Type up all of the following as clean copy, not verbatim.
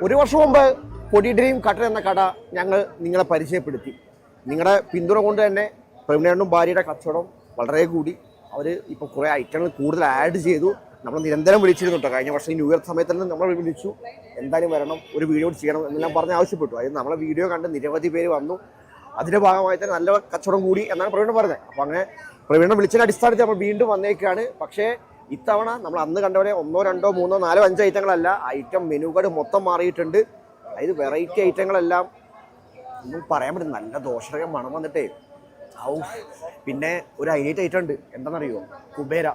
ഒരു വർഷം മുമ്പ് പൊടി ഡ്രീം കട്ടർ എന്ന കട ഞങ്ങൾ നിങ്ങളെ പരിചയപ്പെടുത്തി. നിങ്ങളുടെ പിന്തുണ കൊണ്ട് തന്നെ പ്രവീണേട്ടനും ഭാര്യയുടെ കച്ചവടം വളരെ കൂടി. അവർ ഇപ്പോൾ കുറേ ഐറ്റങ്ങൾ കൂടുതൽ ആഡ് ചെയ്തു. നമ്മൾ നിരന്തരം വിളിച്ചിരുന്നു കേട്ടോ. കഴിഞ്ഞ വർഷം ന്യൂ ഇയർ സമയത്ത് തന്നെ നമ്മൾ വിളിച്ചു, എന്തായാലും വരണം, ഒരു വീഡിയോ ചെയ്യണം എന്നെല്ലാം പറഞ്ഞ് ആവശ്യപ്പെട്ടു. അതായത് നമ്മളെ വീഡിയോ കണ്ട് നിരവധി പേര് വന്നു. അതിൻ്റെ ഭാഗമായി തന്നെ നല്ല കച്ചവടം കൂടി എന്നാണ് പ്രവീണൻ പറഞ്ഞത്. അപ്പോൾ അങ്ങനെ പ്രവീണൻ വിളിച്ചതിൻ്റെ അടിസ്ഥാനത്തിൽ നമ്മൾ വീണ്ടും വന്നേക്കാണ്. പക്ഷേ ഇത്തവണ നമ്മൾ അന്ന് കണ്ടവരെ 1, 2, 3, 4, 5 ഐറ്റങ്ങളല്ല, ഐറ്റം മെനു കാർഡ് മൊത്തം മാറിയിട്ടുണ്ട്. അതായത് വെറൈറ്റി ഐറ്റങ്ങളെല്ലാം ഒന്നും പറയാൻ പറ്റും. നല്ല ദോഷകം മണം വന്നിട്ടേ പിന്നെ ഒരു ഹൈലൈറ്റ് ഐറ്റം ഉണ്ട്, എന്താണെന്നറിയോ? കുബേര.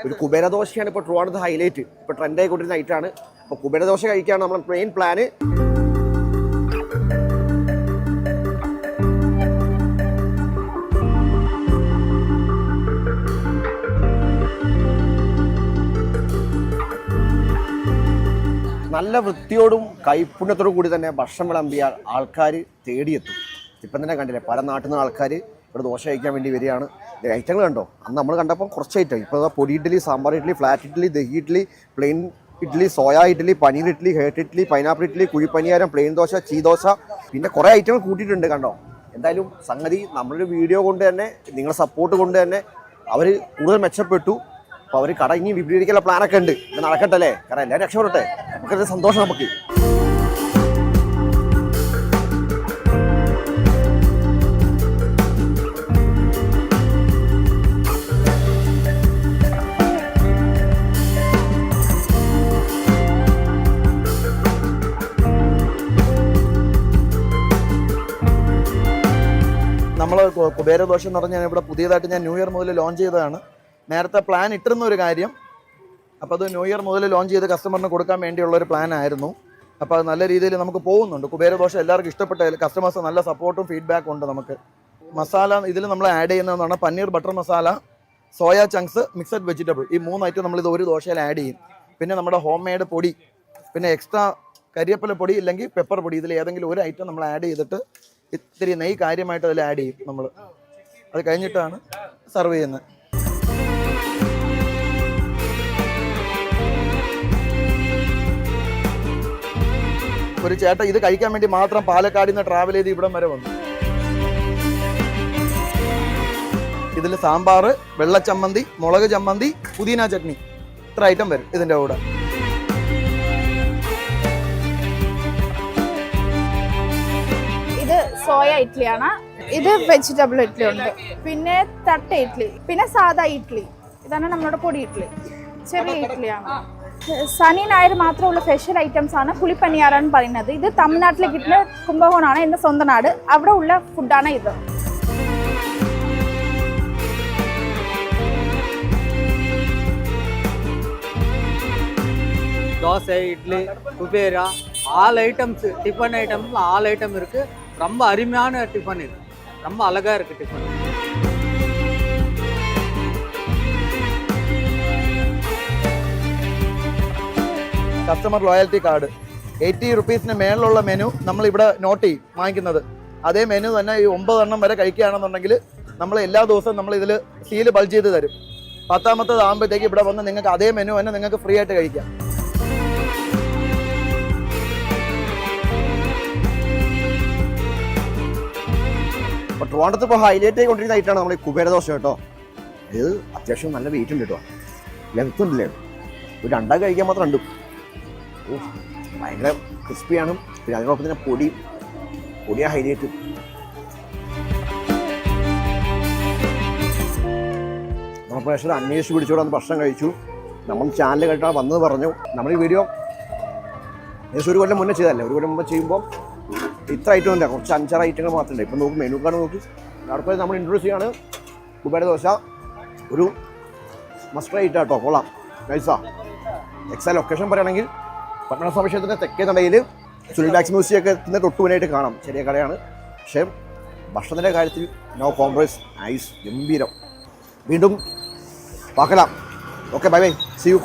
ഒരു കുബേര ദോശയാണ് ഇപ്പോൾ ട്രിവാൻഡ്രത്ത് ഹൈലൈറ്റ്, ഇപ്പോൾ ട്രെൻഡ് ആയിക്കൊണ്ടിരുന്ന ഐറ്റമാണ്. അപ്പോൾ കുബേര ദോശ കഴിക്കുകയാണ് നമ്മുടെ മെയിൻ പ്ലാന്. നല്ല വൃത്തിയോടും കൈപ്പുണ്യത്തോടും കൂടി തന്നെ ഭക്ഷണം വിളമ്പിയാൽ ആൾക്കാർ തേടിയെത്തും. ഇപ്പം തന്നെ കണ്ടില്ലേ, പല നാട്ടിൽ നിന്ന് ആൾക്കാർ ഇവിടെ ദോശ കഴിക്കാൻ വേണ്ടി വരികയാണ്. ഐറ്റങ്ങൾ കണ്ടോ? അന്ന് നമ്മൾ കണ്ടപ്പോൾ കുറച്ച് ഐറ്റം. ഇപ്പോൾ podi idli, sambar idli, flat idli, dahi idli, plain idli, soya idli, paneer idli, ഹേട്ട് ഇഡ്ഡലി, പൈനാപ്പിൾ ഇഡ്ഡലി, കുഴിപ്പനിയാരം, പ്ലെയിൻ ദോശ, ചീദോശ, പിന്നെ കുറേ ഐറ്റങ്ങൾ കൂട്ടിയിട്ടുണ്ട് കണ്ടോ. എന്തായാലും സംഗതി നമ്മളൊരു വീഡിയോ കൊണ്ട് തന്നെ, നിങ്ങളുടെ സപ്പോർട്ട് കൊണ്ട് തന്നെ അവർ കൂടുതൽ മെച്ചപ്പെട്ടു. അപ്പോൾ അവർ കട ഇനി വിപുലീകരിക്കാനുള്ള പ്ലാനൊക്കെ ഉണ്ട്. ഇത് നടക്കട്ടെ അല്ലേ? കാരണം എല്ലാവരും രക്ഷപ്പെടട്ടെ, നമുക്കത് സന്തോഷം. നമുക്ക് നമ്മൾ കുബേര ദോശ എന്ന് പറഞ്ഞാൽ ഇവിടെ പുതിയതായിട്ട് ഞാൻ ന്യൂ ഇയർ മുതൽ ലോഞ്ച് ചെയ്തതാണ്. നേരത്തെ പ്ലാൻ ഇട്ടിരുന്ന ഒരു കാര്യം, അപ്പോൾ അത് ന്യൂ ഇയർ മുതൽ ലോഞ്ച് ചെയ്ത് കസ്റ്റമറിന് കൊടുക്കാൻ വേണ്ടിയുള്ളൊരു പ്ലാൻ ആയിരുന്നു. അപ്പോൾ അത് നല്ല രീതിയിൽ നമുക്ക് പോകുന്നുണ്ട്. കുബേര ദോശ എല്ലാവർക്കും ഇഷ്ടപ്പെട്ട, കസ്റ്റമേഴ്സ് നല്ല സപ്പോർട്ടും ഫീഡ്ബാക്കും ഉണ്ട്. നമുക്ക് മസാല ഇതിൽ നമ്മൾ ആഡ് ചെയ്യുന്നതെന്ന് paneer butter masala, soya chunks, mixed vegetable, ഈ 3 ഐറ്റം നമ്മളിത് ഒരു ദോശയിൽ ആഡ് ചെയ്യും. പിന്നെ നമ്മുടെ ഹോം മെയ്ഡ് പൊടി, പിന്നെ എക്സ്ട്രാ കരിയപ്പല പൊടി ഇല്ലെങ്കിൽ പെപ്പർ പൊടി, ഇതിൽ ഏതെങ്കിലും ഒരു ഐറ്റം നമ്മൾ ആഡ് ചെയ്തിട്ട് ഇത്തിരി നെയ്യ് കാര്യമായിട്ട് അതിൽ ആഡ് ചെയ്യും നമ്മൾ. അത് കഴിഞ്ഞിട്ടാണ് സർവ് ചെയ്യുന്നത്. ഒരു ചേട്ടൻ ഇത് കഴിക്കാൻ വേണ്ടി മാത്രം പാലക്കാടിൽ നിന്ന് ട്രാവൽ ചെയ്ത് ഇവിടം വരെ വന്നു. ഇതിൽ സാമ്പാർ, വെള്ളച്ചമ്മന്തി, മുളക് ചമ്മന്തി, പുതിന ചട്നി, ഇത്ര ഐറ്റം വരും ഇതിൻ്റെ കൂടെ. ഇത് സോയ ഇഡ്ഡലിയാണ്. ഇത് വെജിറ്റബിൾ ഇഡ്ഡലി ഉണ്ട്, പിന്നെ തട്ട ഇഡ്ഡലി, പിന്നെ സാദാ ഇഡ്ഡലി. ഇതാണ് നമ്മുടെ പൊടി ഇഡ്ഡലി, ചെറിയ ഇഡ്ഡലിയാണ്. ശനി ഞായർ മാത്രമുള്ള സ്പെഷ്യൽ ഐറ്റംസ് ആണ് പുളിപ്പനിയാറാന്ന് പറയുന്നത്. ഇത് തമിഴ്നാട്ടിലെ കിട്ടുന്ന കുംഭകോണാണ് എൻ്റെ സ്വന്തം നാട്, അവിടെ ഉള്ള ഫുഡാണ് ഇത്. தோசை, இட்லி, குபேரா, all items, tiffin items all item இருக்கு. ரொம்ப அருமையான டிஃபன் இது, ரொம்ப அழகா இருக்கு டிஃபன். കസ്റ്റമർ ലോയൽറ്റി കാർഡ് 80 റുപ്പീസിന് മേളിലുള്ള മെനു നമ്മളിവിടെ നോട്ട് ചെയ്യും വാങ്ങിക്കുന്നത്. അതേ മെനു തന്നെ ഈ 9 എണ്ണം വരെ കഴിക്കുകയാണെന്നുണ്ടെങ്കിൽ നമ്മൾ എല്ലാ ദിവസവും നമ്മൾ ഇതിൽ സീല് ബൾജ് ചെയ്ത് തരും. 10ാമത്തേത് ആകുമ്പോഴത്തേക്ക് ഇവിടെ വന്ന് നിങ്ങൾക്ക് അതേ മെനു തന്നെ നിങ്ങൾക്ക് ഫ്രീ ആയിട്ട് കഴിക്കാം. അപ്പോൾ ട്രിവാൻഡ്രത്ത് ഇപ്പോൾ ഹൈലൈറ്റ് ആയിക്കൊണ്ടിരുന്ന ഐറ്റമാണ് നമ്മൾ ഈ കുബേര ദോശ കേട്ടോ. ഇത് അത്യാവശ്യം നല്ല വെയിറ്റ് ഉണ്ട് കേട്ടോ, ലെങ്ത് ഉണ്ടല്ലേ, ഒരു 2 കഴിക്കാൻ മാത്രം ഉണ്ട്. ഭയങ്കര ക്രിസ്പിയാണ്. പിന്നെ അതിനോടൊപ്പം തന്നെ പൊടിയാണ് ഹൈലൈറ്റ്. നമ്മൾ പ്രേക്ഷകർ അന്വേഷിച്ച് പിടിച്ചോടെ വന്ന് ഭക്ഷണം കഴിച്ചു. നമ്മൾ ചാനൽ കേട്ടാൽ വന്നത് പറഞ്ഞു. നമ്മൾ ഈ വീഡിയോ ഏകദേശം 1 കൊല്ലം മുന്നേ ചെയ്തതല്ലേ. 1 കൊല്ലം മുമ്പ് ചെയ്യുമ്പോൾ ഇത്ര ഐറ്റം ഇല്ല, കുറച്ച് 5-6 ഐറ്റങ്ങൾ മാത്രമേ. ഇപ്പം നോക്കും മെനു കാർഡ് നോക്കി അടുത്ത നമ്മൾ ഇൻട്രൊഡ്യൂസ് ചെയ്യാണ് കുബേര ദോശ. ഒരു മസ്റ്റ് ഐറ്റം കേട്ടോ, കൊള്ളാം, നൈസാ. എക്സാ ലൊക്കേഷൻ പറയുകയാണെങ്കിൽ പട്ടണ വിഷയത്തിൻ്റെ തെക്കേ നടയിൽ സുനിൽ ബാക്സ് മ്യൂസിയൊക്കെ എത്തുന്ന തൊട്ടുമുനായിട്ട് കാണാം. ചെറിയ കടയാണ്, പക്ഷേ ഭക്ഷണത്തിൻ്റെ കാര്യത്തിൽ നോ കോംപ്രമൈസ്, നൈസ്, ഗംഭീരം. വീണ്ടും പാക്കലാം. Okay, bye bye, see U.